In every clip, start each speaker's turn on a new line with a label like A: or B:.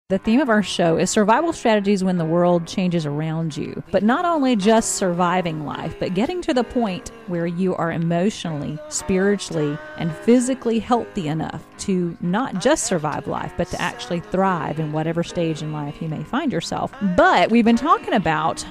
A: The theme of our show is survival strategies when the world changes around you. But not only just surviving life, but getting to the point where you are emotionally, spiritually, and physically healthy enough to not just survive life, but to actually thrive in whatever stage in life you may find yourself. But we've been talking about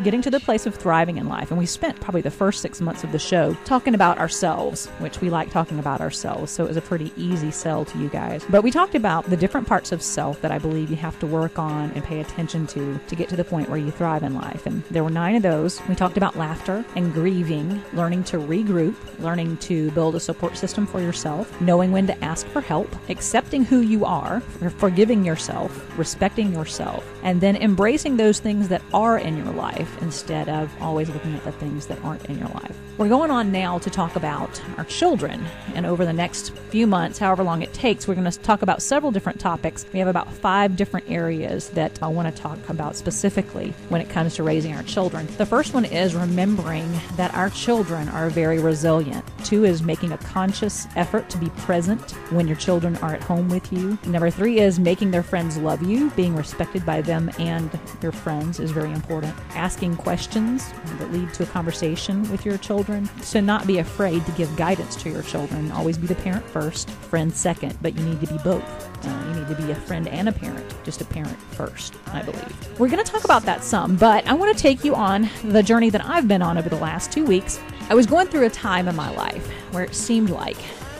A: getting to the place of thriving in life, and we spent probably the first 6 months of the show talking about ourselves, which we like talking about ourselves, so it was a pretty easy sell to you guys. But we talked about the different parts of self that I believe you have to work on and pay attention to get to the point where you thrive in life. And there were 9 of those. We talked about laughter and grieving, learning to regroup, learning to build a support system for yourself, knowing when to ask for help, accepting who you are, forgiving yourself, respecting yourself, and then embracing those things that are in your life instead of always looking at the things that aren't in your life. We're going on now to talk about our children. And over the next few months, however long it takes, we're going to talk about several different topics. We have about 5 different areas that I want to talk about specifically when it comes to raising our children. The first one is remembering that our children are very resilient. 2 is making a conscious effort to be present when your children are at home with you. Number 3 is making their friends love you. Being respected by them and your friends is very important. Asking questions that lead to a conversation with your children. So not be afraid to give guidance to your children. Always be the parent first, friend second, but you need to be both. You need to be a friend and a parent, just a parent first, I believe. We're going to talk about that some, but I want to take you on the journey that I've been on over the last 2 weeks. I was going through a time in my life where it seemed like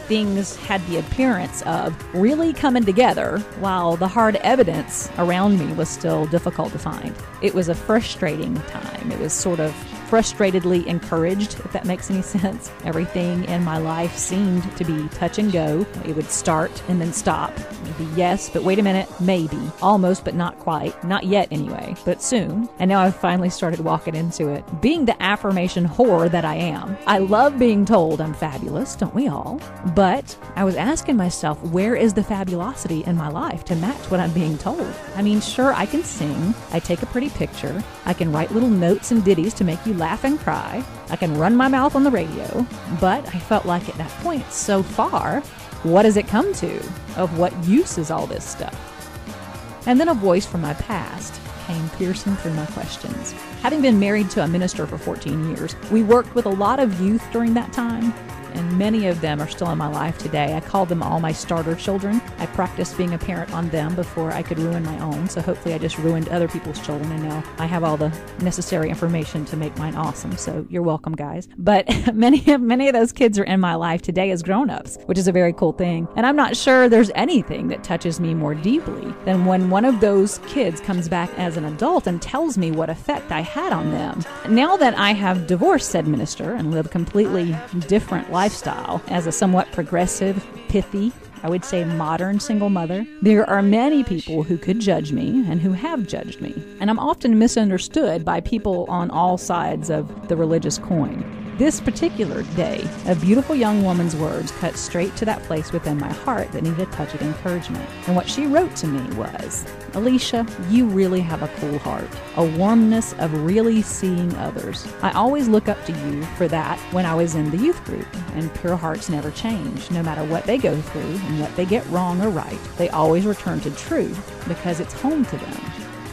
A: things had the appearance of really coming together while the hard evidence around me was still difficult to find. It was a frustrating time. It was sort of frustratedly encouraged, if that makes any sense. Everything in my life seemed to be touch and go. It would start and then stop. It would be yes, but wait a minute, maybe. Almost, but not quite. Not yet anyway, but soon. And now I've finally started walking into it. Being the affirmation whore that I am. I love being told I'm fabulous, don't we all? But I was asking myself, where is the fabulosity in my life to match what I'm being told? I mean, sure, I can sing. I take a pretty picture. I can write little notes and ditties to make you laugh and cry. I can run my mouth on the radio, but I felt like at that point, so far, what does it come to? Of what use is all this stuff? And then a voice from my past came piercing through my questions. Having been married to a minister for 14 years, we worked with a lot of youth during that time, and many of them are still in my life today. I call them all my starter children. I practiced being a parent on them before I could ruin my own, so hopefully I just ruined other people's children, and now I have all the necessary information to make mine awesome, so you're welcome, guys. But many of those kids are in my life today as grown-ups, which is a very cool thing, and I'm not sure there's anything that touches me more deeply than when one of those kids comes back as an adult and tells me what effect I had on them. Now that I have divorced said minister and live a completely different lifestyle as a somewhat progressive, pithy, I would say modern single mother, there are many people who could judge me and who have judged me. And I'm often misunderstood by people on all sides of the religious coin. This particular day, a beautiful young woman's words cut straight to that place within my heart that needed a touch of encouragement. And what she wrote to me was, "Alicia, you really have a cool heart, a warmness of really seeing others. I always look up to you for that when I was in the youth group, and pure hearts never change. No matter what they go through and what they get wrong or right, they always return to truth because it's home to them."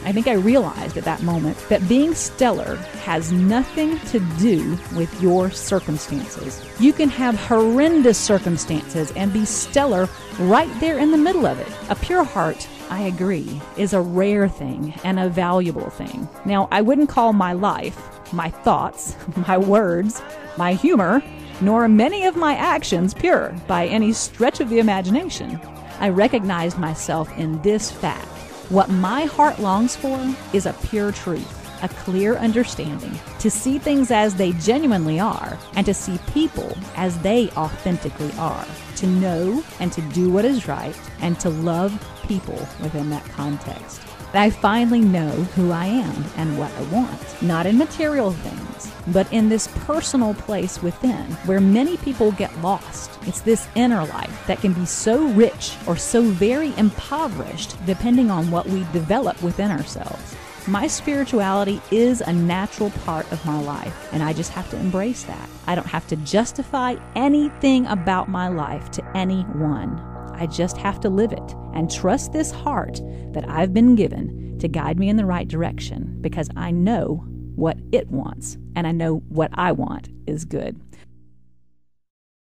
A: I think I realized at that moment that being stellar has nothing to do with your circumstances. You can have horrendous circumstances and be stellar right there in the middle of it. A pure heart, I agree, is a rare thing and a valuable thing. Now, I wouldn't call my life, my thoughts, my words, my humor, nor many of my actions pure by any stretch of the imagination. I recognized myself in this fact. What my heart longs for is a pure truth, a clear understanding, to see things as they genuinely are, and to see people as they authentically are, to know and to do what is right, and to love people within that context. I finally know who I am and what I want, not in material things, but in this personal place within where many people get lost. It's this inner life that can be so rich or so very impoverished depending on what we develop within ourselves. My spirituality is a natural part of my life, and I just have to embrace that. I don't have to justify anything about my life to anyone. I just have to live it and trust this heart that I've been given to guide me in the right direction, because I know what it wants and I know what I want is good.